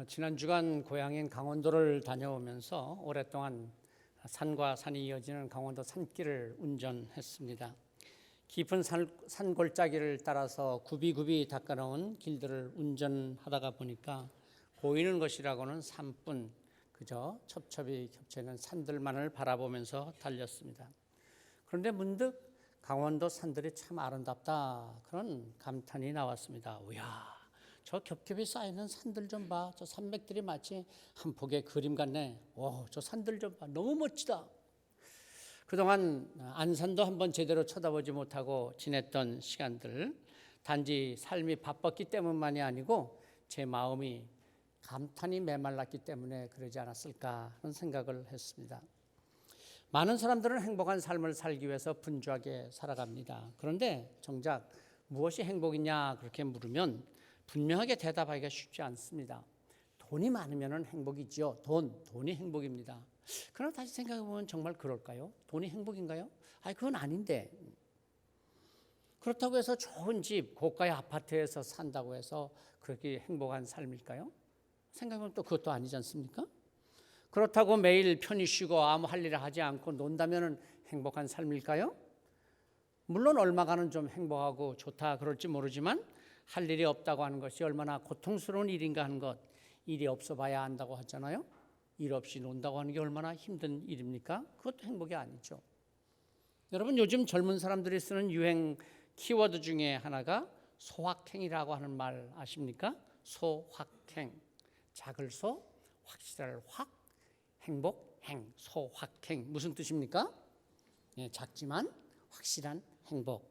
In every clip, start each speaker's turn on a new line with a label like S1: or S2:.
S1: 지난 주간 고향인 강원도를 다녀오면서 오랫동안 산과 산이 이어지는 강원도 산길을 운전했습니다. 깊은 산골짜기를 따라서 굽이굽이 닦아놓은 길들을 운전하다가 보니까 보이는 것이라고는 산뿐 그저 첩첩이 겹쳐있는 산들만을 바라보면서 달렸습니다. 그런데 문득 강원도 산들이 참 아름답다 그런 감탄이 나왔습니다. 이야, 저 겹겹이 쌓이는 산들 좀 봐. 저 산맥들이 마치 한 폭의 그림 같네. 저 산들 좀 봐. 너무 멋지다. 그동안 안산도 한번 제대로 쳐다보지 못하고 지냈던 시간들, 단지 삶이 바빴기 때문만이 아니고 제 마음이 감탄이 메말랐기 때문에 그러지 않았을까 하는 생각을 했습니다. 많은 사람들은 행복한 삶을 살기 위해서 분주하게 살아갑니다. 그런데 정작 무엇이 행복이냐 그렇게 물으면 분명하게 대답하기가 쉽지 않습니다. 돈이 많으면 행복이지요. 돈이 행복입니다. 그러나 다시 생각해보면 정말 그럴까요? 돈이 행복인가요? 그건 아닌데. 그렇다고 해서 좋은 집, 고가의 아파트에서 산다고 해서 그렇게 행복한 삶일까요? 생각해보면 또 그것도 아니지 않습니까? 그렇다고 매일 편히 쉬고 아무 할 일을 하지 않고 논다면 행복한 삶일까요? 물론 얼마간은 좀 행복하고 좋다 그럴지 모르지만 할 일이 없다고 하는 것이 얼마나 고통스러운 일인가 하는 것, 일이 없어 봐야 안다고 하잖아요. 일 없이 논다고 하는 게 얼마나 힘든 일입니까? 그것도 행복이 아니죠. 여러분, 요즘 젊은 사람들이 쓰는 유행 키워드 중에 하나가 소확행이라고 하는 말 아십니까? 소확행. 작을 소, 확실할 확, 행복, 행, 소확행. 무슨 뜻입니까? 작지만 확실한 행복.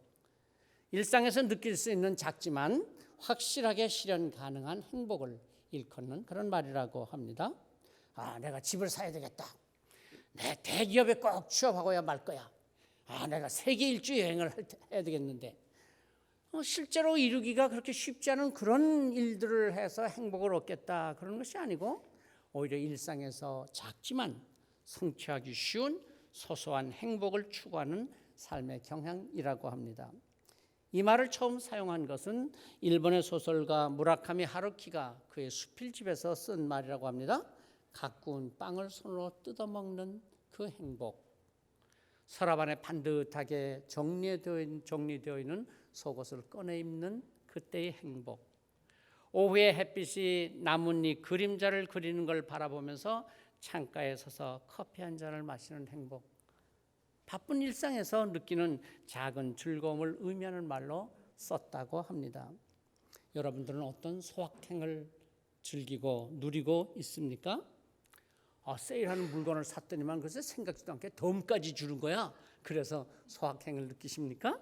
S1: 일상에서 느낄 수 있는 작지만 확실하게 실현 가능한 행복을 일컫는 그런 말이라고 합니다. 내가 집을 사야 되겠다. 내 대기업에 꼭 취업하고야 말 거야. 내가 세계 일주 여행을 해야 되겠는데 실제로 이루기가 그렇게 쉽지 않은 그런 일들을 해서 행복을 얻겠다 그런 것이 아니고 오히려 일상에서 작지만 성취하기 쉬운 소소한 행복을 추구하는 삶의 경향이라고 합니다. 이 말을 처음 사용한 것은 일본의 소설가 무라카미 하루키가 그의 수필집에서 쓴 말이라고 합니다. 갓 구운 빵을 손으로 뜯어먹는 그 행복. 서랍 안에 반듯하게 정리되어 있는 속옷을 꺼내 입는 그때의 행복. 오후에 햇빛이 나뭇잎 그림자를 그리는 걸 바라보면서 창가에 서서 커피 한 잔을 마시는 행복. 바쁜 일상에서 느끼는 작은 즐거움을 의미하는 말로 썼다고 합니다. 여러분들은 어떤 소확행을 즐기고 누리고 있습니까? 세일하는 물건을 샀더니만 글쎄 생각지도 않게 덤까지 주는 거야. 그래서 소확행을 느끼십니까?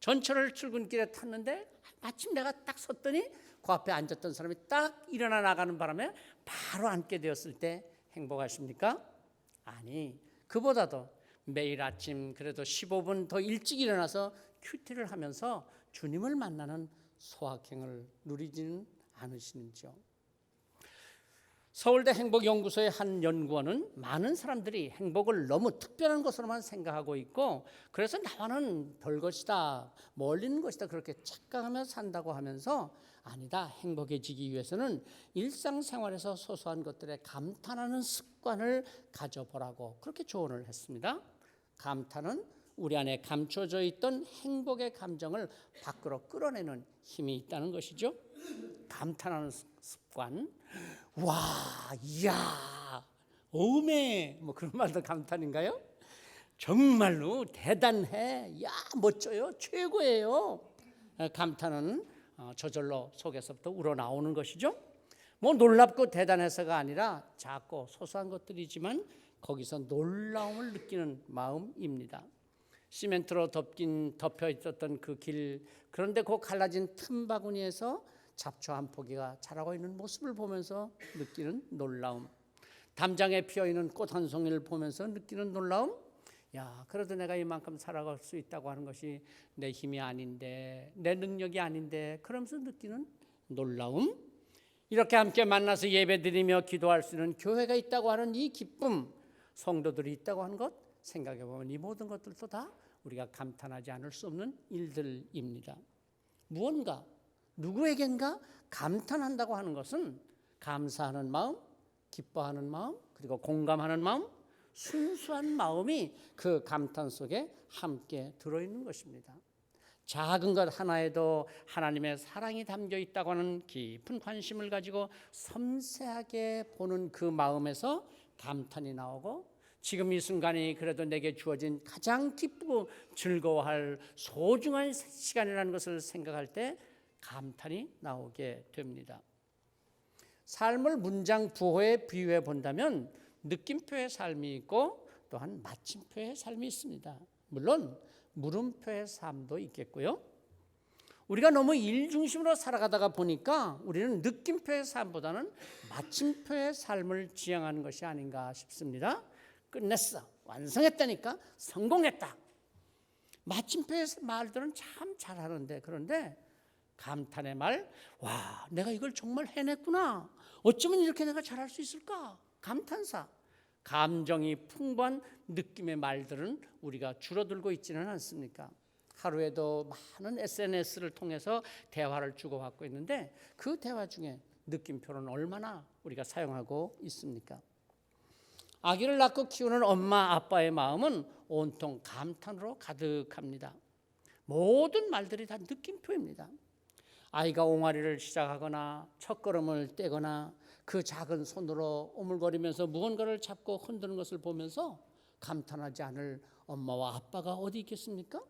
S1: 전철을 출근길에 탔는데 마침 내가 딱 섰더니 그 앞에 앉았던 사람이 딱 일어나 나가는 바람에 바로 앉게 되었을 때 행복하십니까? 아니, 그보다도 매일 아침 그래도 15분 더 일찍 일어나서 큐티를 하면서 주님을 만나는 소확행을 누리지는 않으시는지요? 서울대 행복연구소의 한 연구원은 많은 사람들이 행복을 너무 특별한 것으로만 생각하고 있고 그래서 나와는 별것이다, 멀리 있는 것이다 그렇게 착각하며 산다고 하면서 아니다, 행복해지기 위해서는 일상생활에서 소소한 것들에 감탄하는 습관을 가져보라고 그렇게 조언을 했습니다. 감탄은 우리 안에 감춰져 있던 행복의 감정을 밖으로 끌어내는 힘이 있다는 것이죠. 감탄하는 습관. 와, 이야, 어메, 그런 말도 감탄인가요? 정말로 대단해, 야, 멋져요, 최고예요. 감탄은 저절로 속에서부터 우러나오는 것이죠. 놀랍고 대단해서가 아니라 작고 소소한 것들이지만 거기서 놀라움을 느끼는 마음입니다. 시멘트로 덮여 있었던 그 길, 그런데 그 갈라진 틈바구니에서 잡초 한 포기가 자라고 있는 모습을 보면서 느끼는 놀라움. 담장에 피어있는 꽃 한 송이를 보면서 느끼는 놀라움. 야, 그래도 내가 이만큼 살아갈 수 있다고 하는 것이 내 힘이 아닌데, 내 능력이 아닌데, 그러면서 느끼는 놀라움. 이렇게 함께 만나서 예배드리며 기도할 수 있는 교회가 있다고 하는 이 기쁨, 성도들이 있다고 하는 것 생각해 보면 이 모든 것들도 다 우리가 감탄하지 않을 수 없는 일들입니다. 무언가 누구에겐가 감탄한다고 하는 것은 감사하는 마음, 기뻐하는 마음, 그리고 공감하는 마음, 순수한 마음이 그 감탄 속에 함께 들어있는 것입니다. 작은 것 하나에도 하나님의 사랑이 담겨 있다고 하는 깊은 관심을 가지고 섬세하게 보는 그 마음에서 감탄이 나오고, 지금 이 순간이 그래도 내게 주어진 가장 기쁘고 즐거워할 소중한 시간이라는 것을 생각할 때 감탄이 나오게 됩니다. 삶을 문장 부호에 비유해 본다면 느낌표의 삶이 있고 또한 마침표의 삶이 있습니다. 물론 물음표의 삶도 있겠고요. 우리가 너무 일 중심으로 살아가다가 보니까 우리는 느낌표의 삶보다는 마침표의 삶을 지향하는 것이 아닌가 싶습니다. 끝냈어, 완성했다니까, 성공했다. 마침표의 말들은 참 잘하는데, 그런데 감탄의 말, 와, 내가 이걸 정말 해냈구나, 어쩌면 이렇게 내가 잘할 수 있을까, 감탄사, 감정이 풍부한 느낌의 말들은 우리가 줄어들고 있지는 않습니까? 하루에도 많은 SNS를 통해서 대화를 주고받고 있는데 그 대화 중에 느낌표는 얼마나 우리가 사용하고 있습니까? 아기를 낳고 키우는 엄마 아빠의 마음은 온통 감탄으로 가득합니다. 모든 말들이 다 느낌표입니다. 아이가 옹알이를 시작하거나 첫걸음을 떼거나 그 작은 손으로 오물거리면서 무언가를 잡고 흔드는 것을 보면서 감탄하지 않을 엄마와 아빠가 어디 있겠습니까?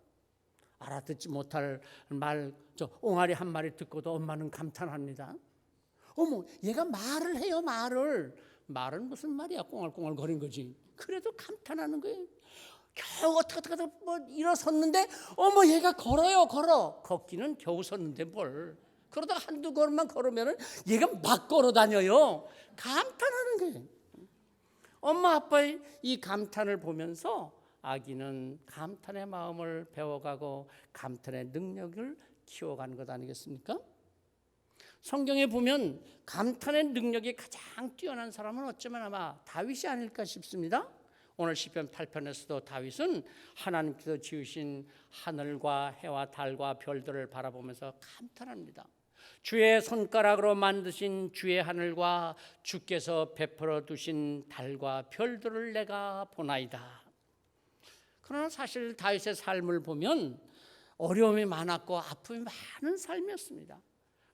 S1: 알아듣지 못할 말, 저 옹알이 한 마리 듣고도 엄마는 감탄합니다. 어머, 얘가 말을 해요, 말을. 말은 무슨 말이야, 꽁알꽁알 거린 거지. 그래도 감탄하는 거예요. 겨우 어떻게 뭐 일어섰는데 어머, 얘가 걸어요, 걸어. 걷기는 겨우 섰는데 뭘. 그러다가 한두 걸음만 걸으면 얘가 막 걸어 다녀요. 감탄하는 거예요. 엄마 아빠의 이 감탄을 보면서 아기는 감탄의 마음을 배워가고 감탄의 능력을 키워가는 것 아니겠습니까? 성경에 보면 감탄의 능력이 가장 뛰어난 사람은 어쩌면 아마 다윗이 아닐까 싶습니다. 오늘 시편 8편에서도 다윗은 하나님께서 지으신 하늘과 해와 달과 별들을 바라보면서 감탄합니다. 주의 손가락으로 만드신 주의 하늘과 주께서 베풀어 두신 달과 별들을 내가 보나이다. 그러나 사실 다윗의 삶을 보면 어려움이 많았고 아픔이 많은 삶이었습니다.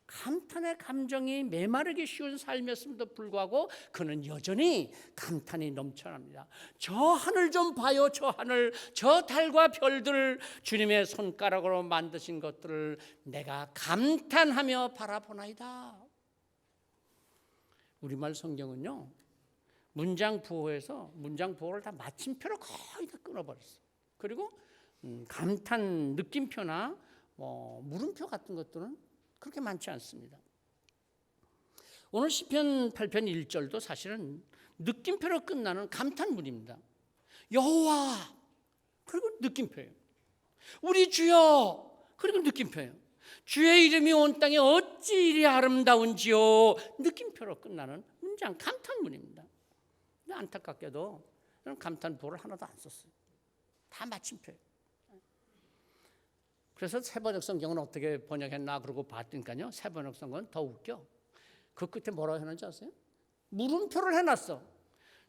S1: 감탄의 감정이 메마르기 쉬운 삶이었음에도 불구하고 그는 여전히 감탄이 넘쳐납니다. 저 하늘 좀 봐요, 저 하늘, 저 달과 별들, 주님의 손가락으로 만드신 것들을 내가 감탄하며 바라보나이다. 우리말 성경은요, 문장 부호에서 문장 부호를 다 마침표로 거의 다 끊어버렸어요. 그리고 감탄 느낌표나 물음표 같은 것들은 그렇게 많지 않습니다. 오늘 시편 8편 1절도 사실은 느낌표로 끝나는 감탄문입니다. 여호와, 그리고 느낌표예요. 우리 주여, 그리고 느낌표예요. 주의 이름이 온 땅에 어찌 이리 아름다운지요, 느낌표로 끝나는 문장, 감탄문입니다. 근데 안타깝게도 저는 감탄부호를 하나도 안 썼어요. 다 마침표예요. 그래서 새번역 성경은 어떻게 번역했나 그러고 봤더니까요, 새번역 성경은 더 웃겨. 그 끝에 뭐라고 해놨는지 아세요? 물음표를 해놨어.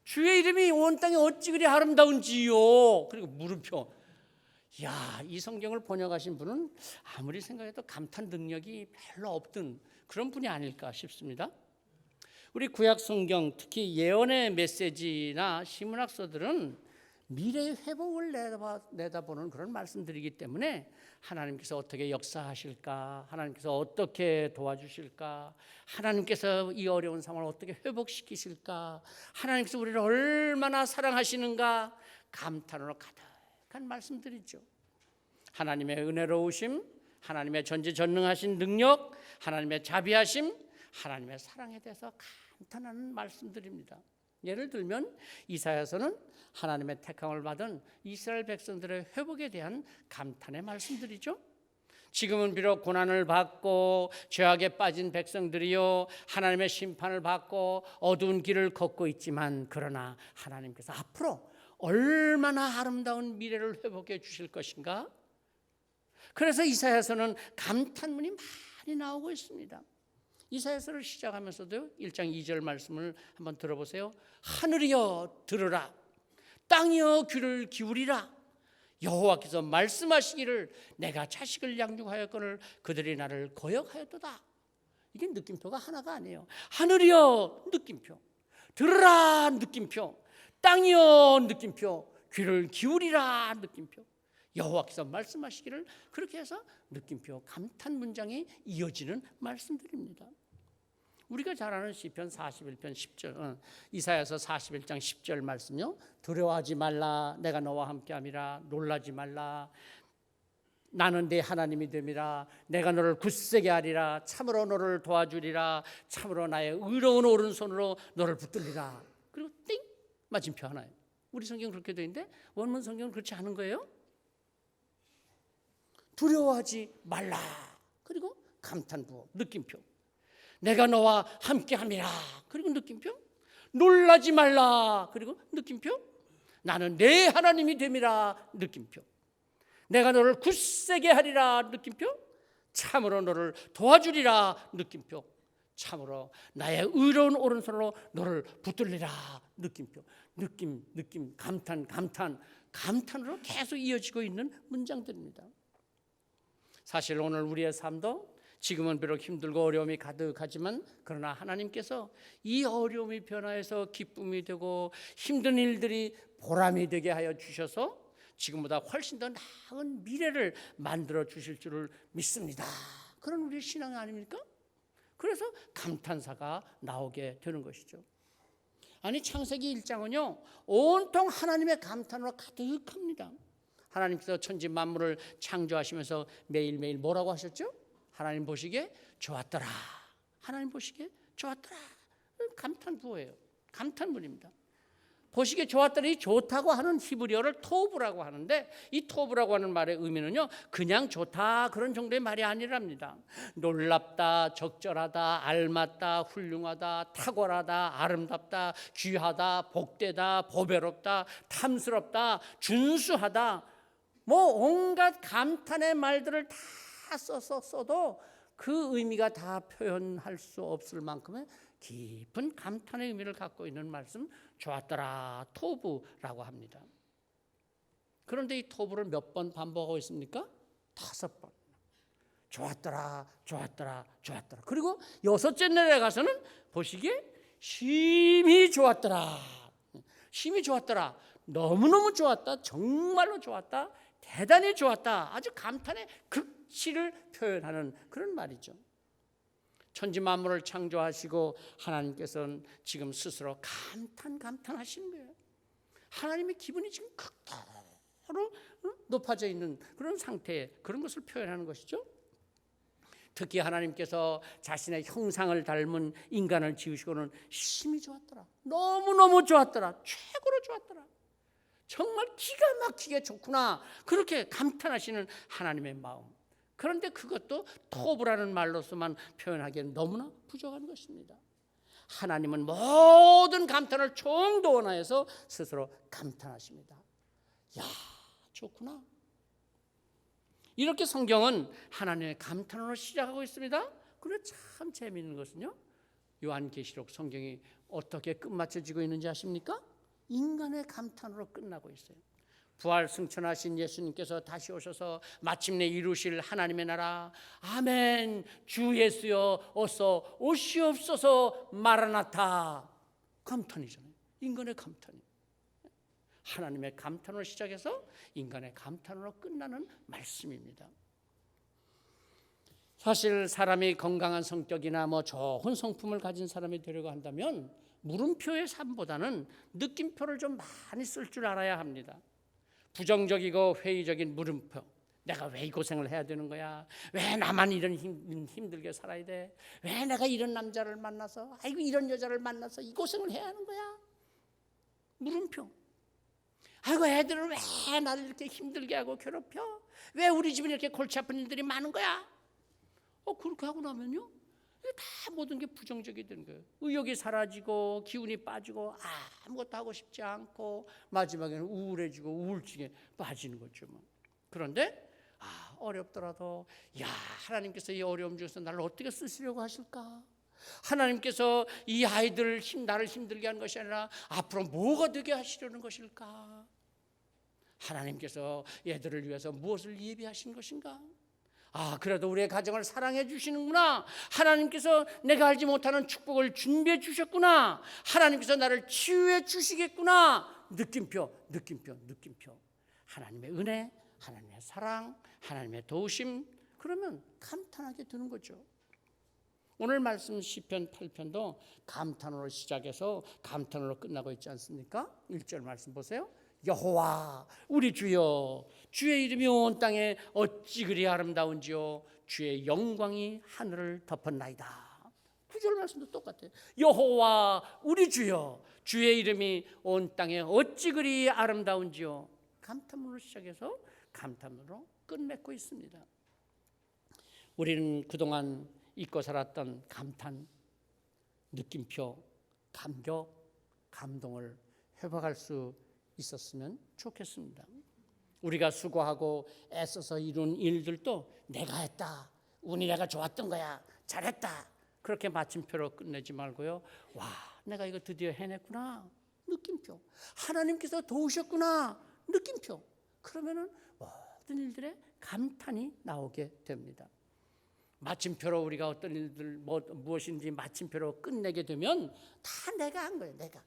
S1: 주의 이름이 온 땅에 어찌 그리 아름다운지요, 그리고 물음표. 야, 이 성경을 번역하신 분은 아무리 생각해도 감탄 능력이 별로 없던 그런 분이 아닐까 싶습니다. 우리 구약 성경, 특히 예언의 메시지나 시문학서들은 미래의 회복을 내다보는 그런 말씀들이기 때문에 하나님께서 어떻게 역사하실까, 하나님께서 어떻게 도와주실까, 하나님께서 이 어려운 상황을 어떻게 회복시키실까, 하나님께서 우리를 얼마나 사랑하시는가 감탄으로 가득한 말씀들이죠. 하나님의 은혜로우심, 하나님의 전지전능하신 능력, 하나님의 자비하심, 하나님의 사랑에 대해서 감탄하는 말씀들입니다. 예를 들면 이사야서는 하나님의 택함을 받은 이스라엘 백성들의 회복에 대한 감탄의 말씀들이죠. 지금은 비록 고난을 받고 죄악에 빠진 백성들이요, 하나님의 심판을 받고 어두운 길을 걷고 있지만 그러나 하나님께서 앞으로 얼마나 아름다운 미래를 회복해 주실 것인가. 그래서 이사야서는 감탄문이 많이 나오고 있습니다. 이사야서를 시작하면서도 1장 2절 말씀을 한번 들어보세요. 하늘이여 들으라, 땅이여 귀를 기울이라. 여호와께서 말씀하시기를 내가 자식을 양육하였거늘 그들이 나를 거역하였도다. 이게 느낌표가 하나가 아니에요. 하늘이여 느낌표, 들으라 느낌표, 땅이여 느낌표, 귀를 기울이라 느낌표. 여호와께서 말씀하시기를, 그렇게 해서 느낌표 감탄 문장이 이어지는 말씀들입니다. 우리가 잘 아는 시편 41편 10절, 이사야서 41장 10절 말씀요. 두려워하지 말라, 내가 너와 함께함이라. 놀라지 말라, 나는 네 하나님이 됨이라. 내가 너를 굳세게 하리라. 참으로 너를 도와주리라. 참으로 나의 의로운 오른손으로 너를 붙들리라. 그리고 띵, 마침표 하나예요. 우리 성경은 그렇게 되어 있는데 원문 성경은 그렇지 않은 거예요. 두려워하지 말라, 그리고 감탄부 느낌표. 내가 너와 함께함이라, 그리고 느낌표. 놀라지 말라, 그리고 느낌표. 나는 내 하나님이 됨이라, 느낌표. 내가 너를 굳세게 하리라, 느낌표. 참으로 너를 도와주리라, 느낌표. 참으로 나의 의로운 오른손으로 너를 붙들리라, 느낌표. 느낌, 감탄으로 계속 이어지고 있는 문장들입니다. 사실 오늘 우리의 삶도 지금은 비록 힘들고 어려움이 가득하지만, 그러나 하나님께서 이 어려움이 변화해서 기쁨이 되고 힘든 일들이 보람이 되게 하여 주셔서 지금보다 훨씬 더 나은 미래를 만들어 주실 줄을 믿습니다. 그런 우리의 신앙 아닙니까? 그래서 감탄사가 나오게 되는 것이죠. 아니, 창세기 1장은요 온통 하나님의 감탄으로 가득합니다. 하나님께서 천지 만물을 창조하시면서 매일매일 뭐라고 하셨죠? 하나님 보시기에 좋았더라. 하나님 보시기에 좋았더라. 감탄부호예요. 감탄문입니다. 보시기에 좋았더니 좋다고 하는 히브리어를 토브라고 하는데, 이 토브라고 하는 말의 의미는요 그냥 좋다 그런 정도의 말이 아니랍니다. 놀랍다, 적절하다, 알맞다, 훌륭하다, 탁월하다, 아름답다, 귀하다, 복되다, 보배롭다, 탐스럽다, 준수하다, 뭐 온갖 감탄의 말들을 다 써도 그 의미가 다 표현할 수 없을 만큼의 깊은 감탄의 의미를 갖고 있는 말씀, 좋았더라, 토브라고 합니다. 그런데 이 토브를 몇 번 반복하고 있습니까? 5번. 좋았더라, 좋았더라, 좋았더라. 그리고 6째 날에 가서는 보시기에 심히 좋았더라. 심히 좋았더라. 너무너무 좋았다. 정말로 좋았다. 대단히 좋았다. 아주 감탄의 극치를 표현하는 그런 말이죠. 천지 만물을 창조하시고 하나님께서는 지금 스스로 감탄하시는 거예요. 하나님의 기분이 지금 극도로 높아져 있는 그런 상태에 그런 것을 표현하는 것이죠. 특히 하나님께서 자신의 형상을 닮은 인간을 지으시고는 심히 좋았더라. 너무너무 좋았더라. 최고로 좋았더라. 정말 기가 막히게 좋구나. 그렇게 감탄하시는 하나님의 마음. 그런데 그것도 토브라는 말로서만 표현하기에는 너무나 부족한 것입니다. 하나님은 모든 감탄을 총동원하여서 스스로 감탄하십니다. 야, 좋구나. 이렇게 성경은 하나님의 감탄으로 시작하고 있습니다. 그런데 참 재미있는 것은요, 요한계시록 성경이 어떻게 끝마쳐지고 있는지 아십니까? 인간의 감탄으로 끝나고 있어요. 부활 승천하신 예수님께서 다시 오셔서 마침내 이루실 하나님의 나라, 아멘, 주 예수여 어서 오시옵소서, 마라나타. 감탄이잖아요. 인간의 감탄이. 하나님의 감탄으로 시작해서 인간의 감탄으로 끝나는 말씀입니다. 사실 사람이 건강한 성격이나 뭐 좋은 성품을 가진 사람이 되려고 한다면 물음표의 삶보다는 느낌표를 좀 많이 쓸 줄 알아야 합니다. 부정적이고 회의적인 물음표. 내가 왜 이 고생을 해야 되는 거야? 왜 나만 이런 힘들게 살아야 돼? 왜 내가 이런 남자를 만나서, 아이고 이런 여자를 만나서 이 고생을 해야 하는 거야? 물음표. 아이고 애들을 왜 나를 이렇게 힘들게 하고 괴롭혀? 왜 우리 집은 이렇게 골치 아픈 일들이 많은 거야? 그렇게 하고 나면요, 다 모든 게 부정적이 되는 거예요. 의욕이 사라지고 기운이 빠지고 아무것도 하고 싶지 않고 마지막에는 우울해지고 우울증에 빠지는 거죠. 그런데 어렵더라도, 야, 하나님께서 이 어려움 중에서 나를 어떻게 쓰시려고 하실까? 하나님께서 이 아이들을 나를 힘들게 하는 것이 아니라 앞으로 뭐가 되게 하시려는 것일까? 하나님께서 얘들을 위해서 무엇을 예비하신 것인가? 그래도 우리의 가정을 사랑해 주시는구나. 하나님께서 내가 알지 못하는 축복을 준비해 주셨구나. 하나님께서 나를 치유해 주시겠구나. 느낌표. 하나님의 은혜, 하나님의 사랑, 하나님의 도우심. 그러면 감탄하게 되는 거죠. 오늘 말씀 시편 8편도 감탄으로 시작해서 감탄으로 끝나고 있지 않습니까? 1절 말씀 보세요. 여호와 우리 주여, 주의 이름이 온 땅에 어찌 그리 아름다운지요, 주의 영광이 하늘을 덮었나이다. 9절 말씀도 똑같아요. 여호와 우리 주여, 주의 이름이 온 땅에 어찌 그리 아름다운지요. 감탄으로 시작해서 감탄으로 끝맺고 있습니다. 우리는 그동안 잊고 살았던 감탄, 느낌표, 감격, 감동을 회복할 수 있었으면 좋겠습니다. 우리가 수고하고 애써서 이룬 일들도 내가 했다, 운이 내가 좋았던 거야, 잘했다, 그렇게 마침표로 끝내지 말고요. 와, 내가 이거 드디어 해냈구나, 느낌표. 하나님께서 도우셨구나, 느낌표. 그러면은 모든 일들에 감탄이 나오게 됩니다. 마침표로 우리가 어떤 일들 무엇인지 마침표로 끝내게 되면 다 내가 한 거예요, 내가.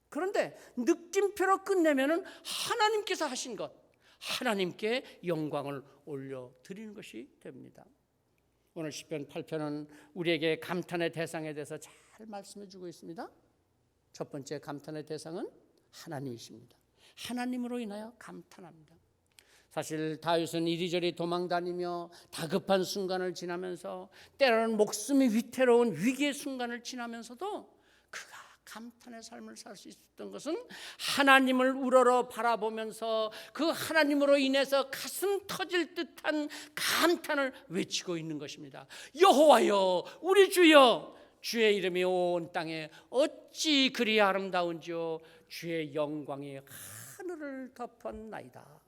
S1: 그런데 느낌표로 끝내면은 하나님께서 하신 것, 하나님께 영광을 올려드리는 것이 됩니다. 오늘 시편 8편은 우리에게 감탄의 대상에 대해서 잘 말씀해 주고 있습니다. 첫 번째 감탄의 대상은 하나님이십니다. 하나님으로 인하여 감탄합니다. 사실 다윗은 이리저리 도망다니며 다급한 순간을 지나면서 때로는 목숨이 위태로운 위기의 순간을 지나면서도 그가 감탄의 삶을 살 수 있었던 것은 하나님을 우러러 바라보면서 그 하나님으로 인해서 가슴 터질 듯한 감탄을 외치고 있는 것입니다. 여호와여 우리 주여, 주의 이름이 온 땅에 어찌 그리 아름다운지요, 주의 영광이 하늘을 덮었나이다.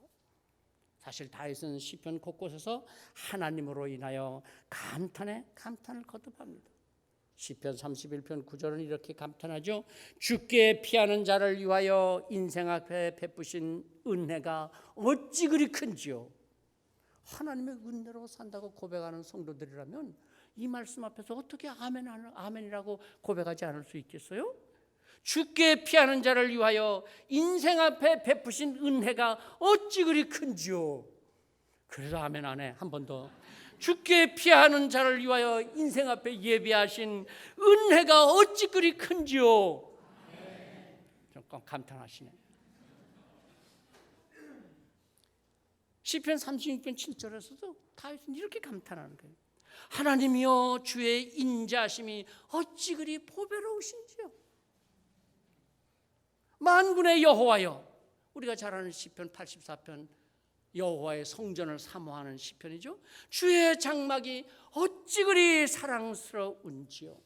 S1: 사실 다윗은 시편 곳곳에서 하나님으로 인하여 감탄을 거듭합니다. 시편 31편 9절은 이렇게 감탄하죠. 주께 피하는 자를 위하여 인생 앞에 베푸신 은혜가 어찌 그리 큰지요. 하나님의 은혜로 산다고 고백하는 성도들이라면 이 말씀 앞에서 어떻게 아멘이라고 고백하지 않을 수 있겠어요? 주께 피하는 자를 위하여 인생 앞에 베푸신 은혜가 어찌 그리 큰지요. 그래서 아멘 안 해. 한 번 더. 주께 피하는 자를 위하여 인생 앞에 예비하신 은혜가 어찌 그리 큰지요. 조금 감탄하시네. 시편 36편 7절에서도 다윗은 이렇게 감탄하는 거예요. 하나님이여 주의 인자하심이 어찌 그리 보배로우신지요. 만군의 여호와여, 우리가 잘 아는 시편 84편, 여호와의 성전을 사모하는 시편이죠. 주의 장막이 어찌 그리 사랑스러운지요.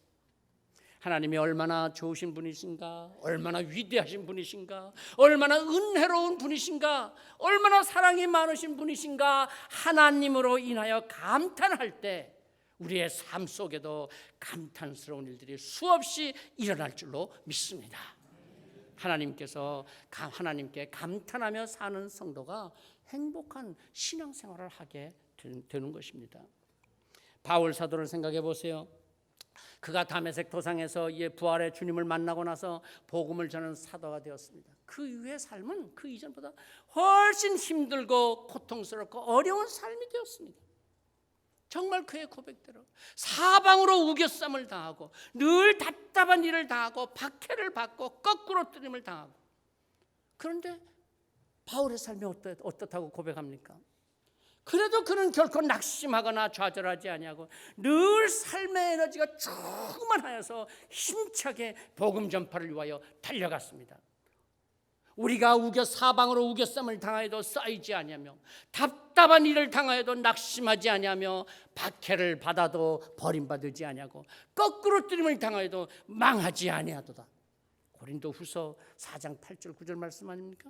S1: 하나님이 얼마나 좋으신 분이신가, 얼마나 위대하신 분이신가, 얼마나 은혜로운 분이신가, 얼마나 사랑이 많으신 분이신가. 하나님으로 인하여 감탄할 때 우리의 삶 속에도 감탄스러운 일들이 수없이 일어날 줄로 믿습니다. 하나님께 감탄하며 사는 성도가 행복한 신앙생활을 하게 되는 것입니다. 바울 사도를 생각해 보세요. 그가 다메섹 도상에서 부활의 주님을 만나고 나서 복음을 전하는 사도가 되었습니다. 그 이후의 삶은 그 이전보다 훨씬 힘들고 고통스럽고 어려운 삶이 되었습니다. 정말 그의 고백대로 사방으로 우겨쌈을 당하고 늘 답답한 일을 당하고 박해를 받고 거꾸로 뜨림을 당하고, 그런데 바울의 삶이 어떻다고 고백합니까? 그래도 그는 결코 낙심하거나 좌절하지 아니하고 늘 삶의 에너지가 충만하여서 힘차게 복음 전파를 위하여 달려갔습니다. 우리가 사방으로 우겨쌈을 당하여도 쌓이지 아니하며 답답한 일을 당하여도 낙심하지 아니하며 박해를 받아도 버림받지 아니하고 거꾸로 뜨림을 당하여도 망하지 아니하도다. 고린도후서 4장 8절 9절 말씀 아닙니까?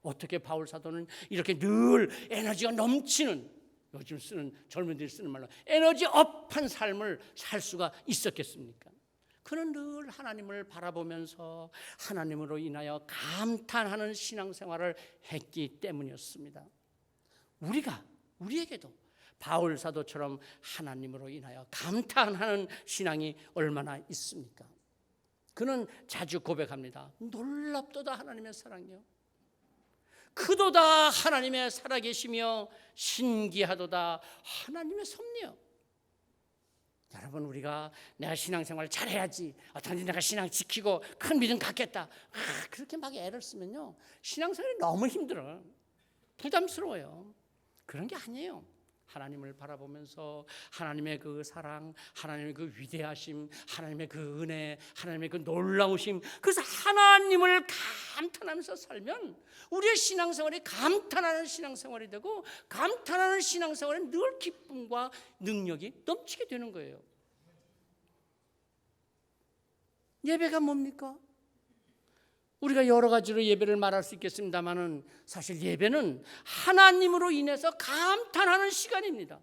S1: 어떻게 바울 사도는 이렇게 늘 에너지가 넘치는, 요즘 젊은이들이 쓰는 말로 에너지업한 삶을 살 수가 있었겠습니까? 그는 늘 하나님을 바라보면서 하나님으로 인하여 감탄하는 신앙생활을 했기 때문이었습니다. 우리에게도 바울 사도처럼 하나님으로 인하여 감탄하는 신앙이 얼마나 있습니까? 그는 자주 고백합니다. 놀랍도다 하나님의 사랑이요, 크도다 하나님의 살아계시며 신기하도다 하나님의 섭리요. 여러분, 우리가 내가 신앙생활 잘해야지, 어떤지 내가 신앙 지키고 큰 믿음 갖겠다, 그렇게 막 애를 쓰면요, 신앙생활이 너무 힘들어, 부담스러워요. 그런 게 아니에요. 하나님을 바라보면서 하나님의 그 사랑, 하나님의 그 위대하심, 하나님의 그 은혜, 하나님의 그 놀라우심, 그래서 하나님을 감탄하면서 살면 우리의 신앙생활이 감탄하는 신앙생활이 되고, 감탄하는 신앙생활은 늘 기쁨과 능력이 넘치게 되는 거예요. 예배가 뭡니까? 우리가 여러 가지로 예배를 말할 수 있겠습니다만은 사실 예배는 하나님으로 인해서 감탄하는 시간입니다.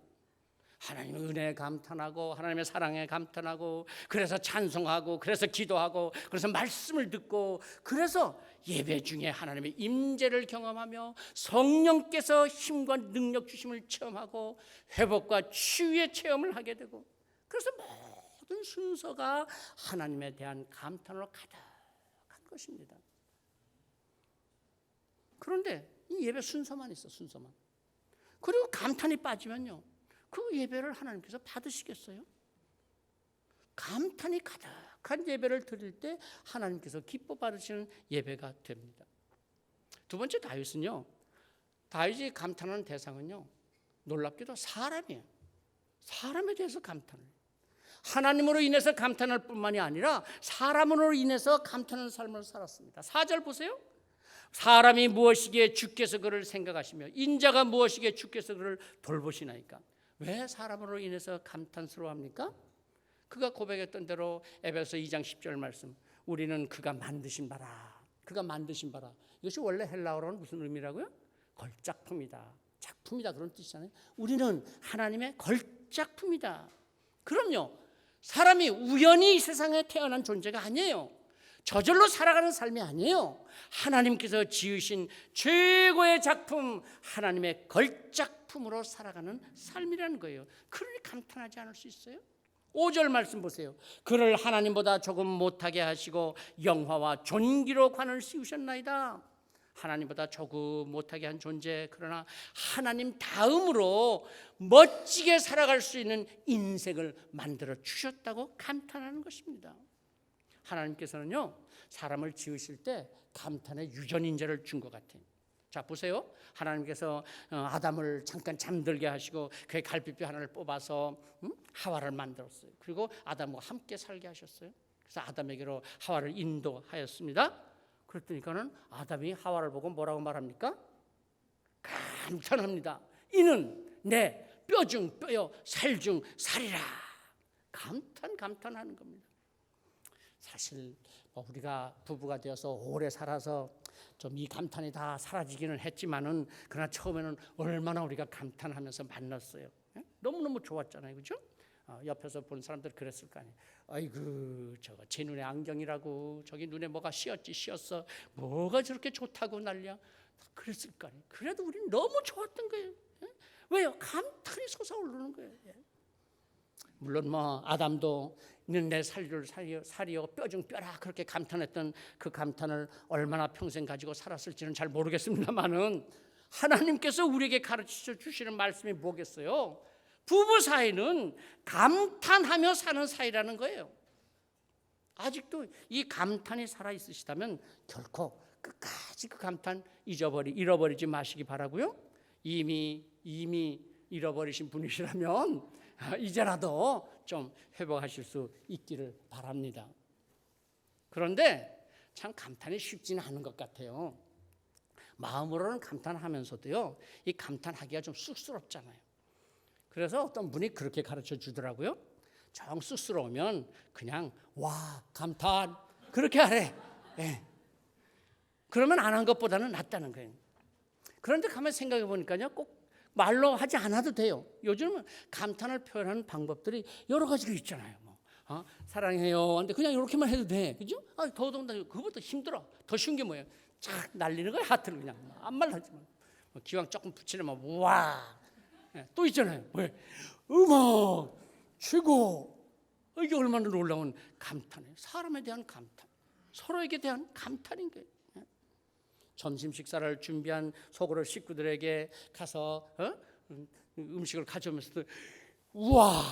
S1: 하나님의 은혜에 감탄하고, 하나님의 사랑에 감탄하고, 그래서 찬송하고, 그래서 기도하고, 그래서 말씀을 듣고, 그래서 예배 중에 하나님의 임재를 경험하며 성령께서 힘과 능력 주심을 체험하고 회복과 치유의 체험을 하게 되고, 그래서 모든 순서가 하나님에 대한 감탄으로 가득한 것입니다. 그런데 이 예배 순서만 있어, 순서만. 그리고 감탄이 빠지면요, 그 예배를 하나님께서 받으시겠어요? 감탄이 가득한 예배를 드릴 때 하나님께서 기뻐 받으시는 예배가 됩니다. 두 번째, 다윗은요, 다윗이 감탄하는 대상은요, 놀랍게도 사람이에요. 사람에 대해서 감탄을 해요. 하나님으로 인해서 감탄할 뿐만이 아니라 사람으로 인해서 감탄하는 삶을 살았습니다. 4절 보세요. 사람이 무엇이기에 주께서 그를 생각하시며 인자가 무엇이기에 주께서 그를 돌보시나이까. 왜 사람으로 인해서 감탄스러워합니까? 그가 고백했던 대로 에베소 2장 10절 말씀, 우리는 그가 만드신 바라. 그가 만드신 바라. 이것이 원래 헬라어로는 무슨 의미라고요? 걸작품이다, 작품이다, 그런 뜻이잖아요. 우리는 하나님의 걸작품이다. 그럼요, 사람이 우연히 이 세상에 태어난 존재가 아니에요. 저절로 살아가는 삶이 아니에요. 하나님께서 지으신 최고의 작품, 하나님의 걸작품으로 살아가는 삶이라는 거예요. 그러니 감탄하지 않을 수 있어요? 5절 말씀 보세요. 그를 하나님보다 조금 못하게 하시고 영화와 존귀로 관을 씌우셨나이다. 하나님보다 조금 못하게 한 존재, 그러나 하나님 다음으로 멋지게 살아갈 수 있는 인생을 만들어 주셨다고 감탄하는 것입니다. 하나님께서는요, 사람을 지으실 때 감탄의 유전인재를 준 것 같아요. 자, 보세요. 하나님께서 아담을 잠깐 잠들게 하시고 그의 갈비뼈 하나를 뽑아서 하와를 만들었어요. 그리고 아담과 함께 살게 하셨어요. 그래서 아담에게로 하와를 인도하였습니다. 그랬더니까는 아담이 하와를 보고 뭐라고 말합니까? 감탄합니다. 이는 내 뼈 중 뼈요 살 중 살이라. 감탄하는 겁니다. 사실 우리가 부부가 되어서 오래 살아서 좀 이 감탄이 다 사라지기는 했지만은, 그러나 처음에는 얼마나 우리가 감탄하면서 만났어요. 너무너무 좋았잖아요, 그렇죠? 옆에서 본 사람들 그랬을 거 아니에요. 아이고, 저거 제 눈에 안경이라고, 저기 눈에 뭐가 씌었어, 뭐가 저렇게 좋다고 난리야, 그랬을 거 아니에요. 그래도 우리는 너무 좋았던 거예요. 왜요? 감탄이 솟아오르는 거예요. 물론 아담도 있는 내 살이요 뼈 중 뼈라 그렇게 감탄했던 그 감탄을 얼마나 평생 가지고 살았을지는 잘 모르겠습니다만은, 하나님께서 우리에게 가르쳐 주시는 말씀이 뭐겠어요? 부부 사이는 감탄하며 사는 사이라는 거예요. 아직도 이 감탄이 살아있으시다면 결코 끝까지 그 감탄 잃어버리지 마시기 바라고요. 이미 잃어버리신 분이시라면 이제라도 좀 회복하실 수 있기를 바랍니다. 그런데 참 감탄이 쉽지는 않은 것 같아요. 마음으로는 감탄하면서도요, 이 감탄하기가 좀 쑥스럽잖아요. 그래서 어떤 분이 그렇게 가르쳐 주더라고요. 정 쑥스러우면 그냥 와 감탄 그렇게 하래. 그러면 안 한 것보다는 낫다는 거예요. 그런데 가만히 생각해 보니까요, 꼭 말로 하지 않아도 돼요. 요즘은 감탄을 표현하는 방법들이 여러 가지가 있잖아요. 사랑해요. 근데 그냥 이렇게만 해도 돼. 그죠? 더더군다나 그것보다 힘들어. 더 쉬운 게 뭐예요? 착 날리는 거야. 하트를 그냥. 아무 말 하지 마. 기왕 조금 붙이려면 와. 또 있잖아요. 왜? 음악 최고. 이게 얼마나 놀라운 감탄이에요. 사람에 대한 감탄. 서로에게 대한 감탄인 거예요. 점심 식사를 준비한 속으로 식구들에게 가서 음식을 가져오면서도 우와.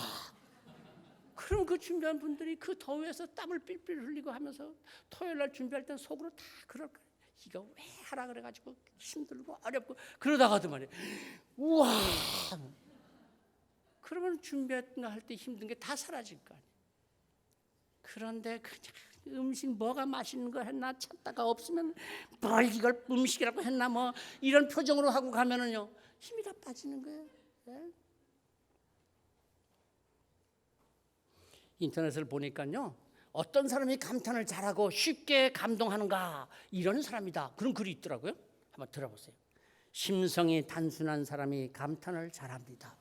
S1: 그럼 그 준비한 분들이 그 더위에서 땀을 삘삘 흘리고 하면서 토요일 날 준비할 땐 속으로 다 그럴 거예요. 이거 왜 하라 그래가지고 힘들고 어렵고 그러다가도 말이에요. 우와. 그러면 준비할 때 힘든 게 다 사라질 거 아니에요. 그런데 그냥 음식 뭐가 맛있는 거 했나 찾다가 없으면 뭘 이걸 음식이라고 했나 뭐 이런 표정으로 하고 가면은요 힘이 다 빠지는 거예요. 네? 인터넷을 보니까요 어떤 사람이 감탄을 잘하고 쉽게 감동하는가 이런 사람이다 그런 글이 있더라고요. 한번 들어보세요. 심성이 단순한 사람이 감탄을 잘합니다.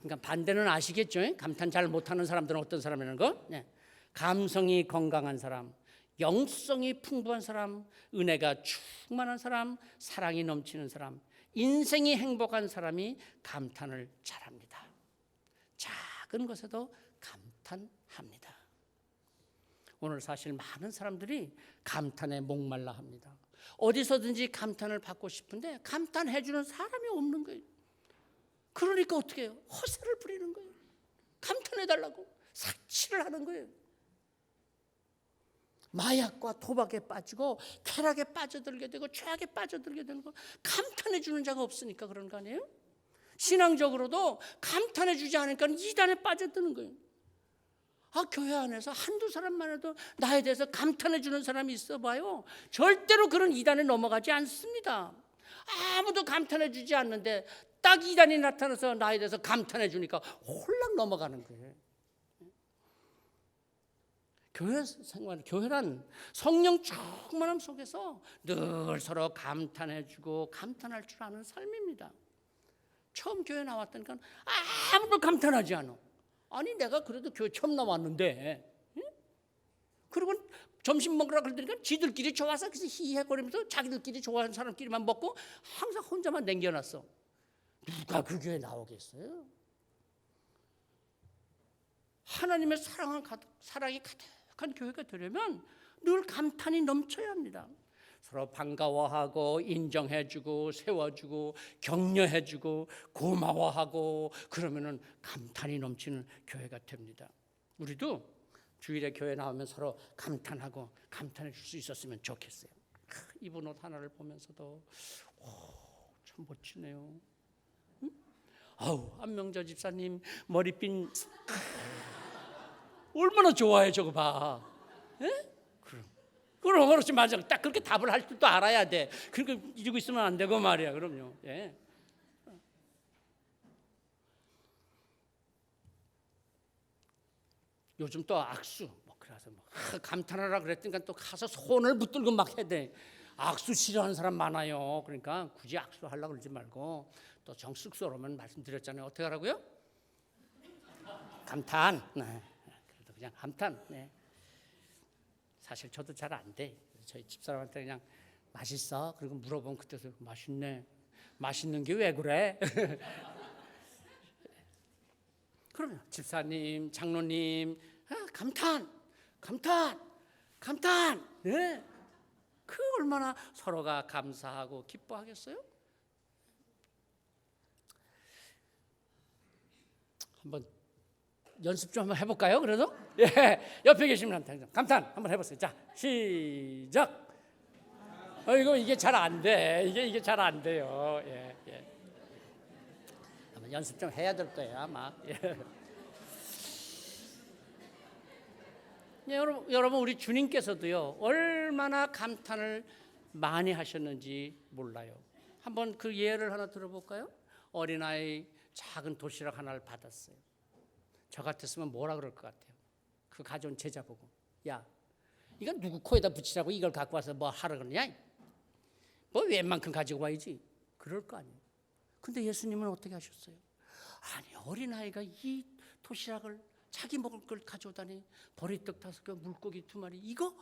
S1: 그러니까 반대는 아시겠죠? 감탄 잘 못하는 사람들은 어떤 사람이라는 거? 네. 감성이 건강한 사람, 영성이 풍부한 사람, 은혜가 충만한 사람, 사랑이 넘치는 사람, 인생이 행복한 사람이 감탄을 잘합니다. 작은 것에도 감탄합니다. 오늘 사실 많은 사람들이 감탄에 목말라 합니다. 어디서든지 감탄을 받고 싶은데 감탄해 주는 사람이 없는 거예요. 그러니까 어떻게 해요? 허세를 부리는 거예요. 감탄해 달라고 사치를 하는 거예요. 마약과 도박에 빠지고 쾌락에 빠져들게 되고 죄악에 빠져들게 되는 거 감탄해 주는 자가 없으니까 그런 거 아니에요? 신앙적으로도 감탄해 주지 않으니까 이단에 빠져드는 거예요. 교회 안에서 한두 사람만 해도 나에 대해서 감탄해 주는 사람이 있어 봐요. 절대로 그런 이단에 넘어가지 않습니다. 아무도 감탄해 주지 않는데 딱 이단이 나타나서 나에 대해서 감탄해 주니까 홀랑 넘어가는 거예요. 교회 생활, 교회란 성령 충만함 속에서 늘 서로 감탄해주고 감탄할 줄 아는 삶입니다. 처음 교회 나왔다니까 아무도 감탄하지 않아. 아니 내가 그래도 교회 처음 나왔는데, 응? 그리고 점심 먹으라 그러니까 지들끼리 좋아서 히히거리면서 자기들끼리 좋아하는 사람끼리만 먹고 항상 혼자만 남겨놨어. 누가 그 교회 나오겠어요? 하나님의 사랑이 가득한 교회가 되려면 늘 감탄이 넘쳐야 합니다. 서로 반가워하고 인정해주고 세워주고 격려해주고 고마워하고 그러면은 감탄이 넘치는 교회가 됩니다. 우리도 주일에 교회 나오면 서로 감탄하고 감탄해 줄 수 있었으면 좋겠어요. 입은 옷 하나를 보면서도 참 멋지네요. 응? 안명자 집사님 머리핀 얼마나 좋아해 저거 봐. 에? 그럼 그렇지 맞아. 딱 그렇게 답을 할 줄도 알아야 돼. 그러니까 이러고 있으면 안 되고 말이야. 그럼요. 예. 요즘 또 악수 그래서 감탄하라 그랬더니까 또 가서 손을 붙들고 막 해야 돼. 악수 싫어하는 사람 많아요. 그러니까 굳이 악수 하려고 그러지 말고 또 정숙스러우면 말씀드렸잖아요. 어떻게 하라고요? 감탄. 네. 그래도 그냥 감탄. 네. 사실 저도 잘 안 돼. 저희 집사람한테 그냥 맛있어? 그리고 물어보면 그때서 맛있네. 맛있는 게 왜 그래? 그러면 집사님, 장로님, 감탄. 네. 그 얼마나 서로가 감사하고 기뻐하겠어요? 한번 연습 좀 한번 해볼까요? 그래도 예, 옆에 계신 분한테 감탄 한번 해보세요. 자, 시작. 이게 잘 안 돼. 이게 잘 안 돼요. 예. 한번 연습 좀 해야 될 거예요, 아마. 예. 예, 여러분 우리 주님께서도요 얼마나 감탄을 많이 하셨는지 몰라요. 한번 그 예를 하나 들어볼까요? 어린아이 작은 도시락 하나를 받았어요. 저 같았으면 뭐라 그럴 것 같아요? 그 가져온 제자 보고, 야, 이건 누구 코에다 붙이라고 이걸 갖고 와서 뭐 하라 그러냐? 뭐 웬만큼 가지고 와야지. 그럴 거 아니에요. 근데 예수님은 어떻게 하셨어요? 아니, 어린아이가 이 도시락을 자기 먹을 걸 가져오다니, 보리떡 5개, 물고기 2마리, 이거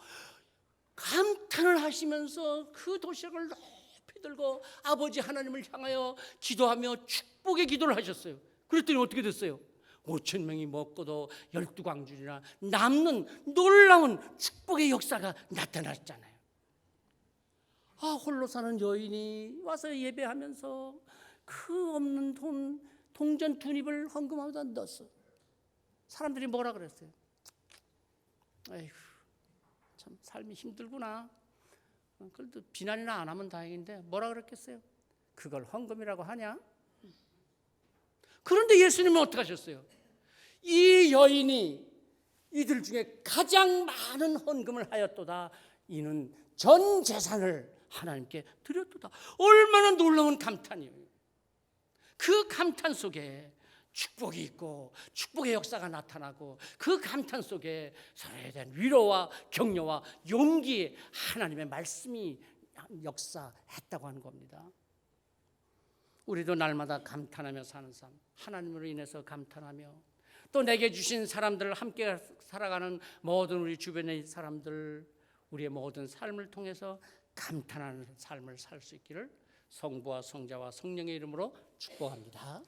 S1: 감탄을 하시면서 그 도시락을 높이 들고 아버지 하나님을 향하여 기도하며 축복의 기도를 하셨어요. 그랬더니 어떻게 됐어요? 5,000명이 먹고도 12광줄이나 남는 놀라운 축복의 역사가 나타났잖아요. 홀로 사는 여인이 와서 예배하면서 그 없는 동전 2입을 헌금함에다 넣었어. 사람들이 뭐라 그랬어요? 에휴, 참 삶이 힘들구나. 그래도 비난이나 안 하면 다행인데 뭐라 그랬겠어요? 그걸 헌금이라고 하냐? 그런데 예수님은 어떻게 하셨어요? 이 여인이 이들 중에 가장 많은 헌금을 하였도다. 이는 전 재산을 하나님께 드렸도다. 얼마나 놀라운 감탄이에요. 그 감탄 속에 축복이 있고 축복의 역사가 나타나고, 그 감탄 속에 서로에 대한 위로와 격려와 용기의 하나님의 말씀이 역사했다고 하는 겁니다. 우리도 날마다 감탄하며 사는 삶, 하나님으로 인해서 감탄하며, 또 내게 주신 사람들, 함께 살아가는 모든 우리 주변의 사람들, 우리의 모든 삶을 통해서 감탄하는 삶을 살 수 있기를 성부와 성자와 성령의 이름으로 축복합니다.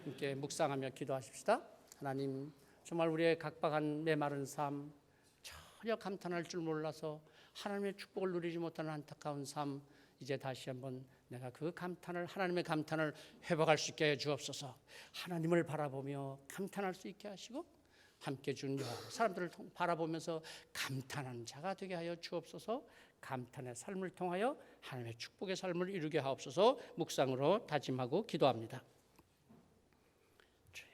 S1: 함께 묵상하며 기도하십시다. 하나님, 정말 우리의 각박한 메마른 삶, 전혀 감탄할 줄 몰라서 하나님의 축복을 누리지 못하는 안타까운 삶, 이제 다시 한번 내가 그 감탄을, 하나님의 감탄을 회복할 수 있게 해 주옵소서. 하나님을 바라보며 감탄할 수 있게 하시고, 함께 준 사람들을 바라보면서 감탄하는 자가 되게 하여 주옵소서. 감탄의 삶을 통하여 하나님의 축복의 삶을 이루게 하옵소서. 묵상으로 다짐하고 기도합니다.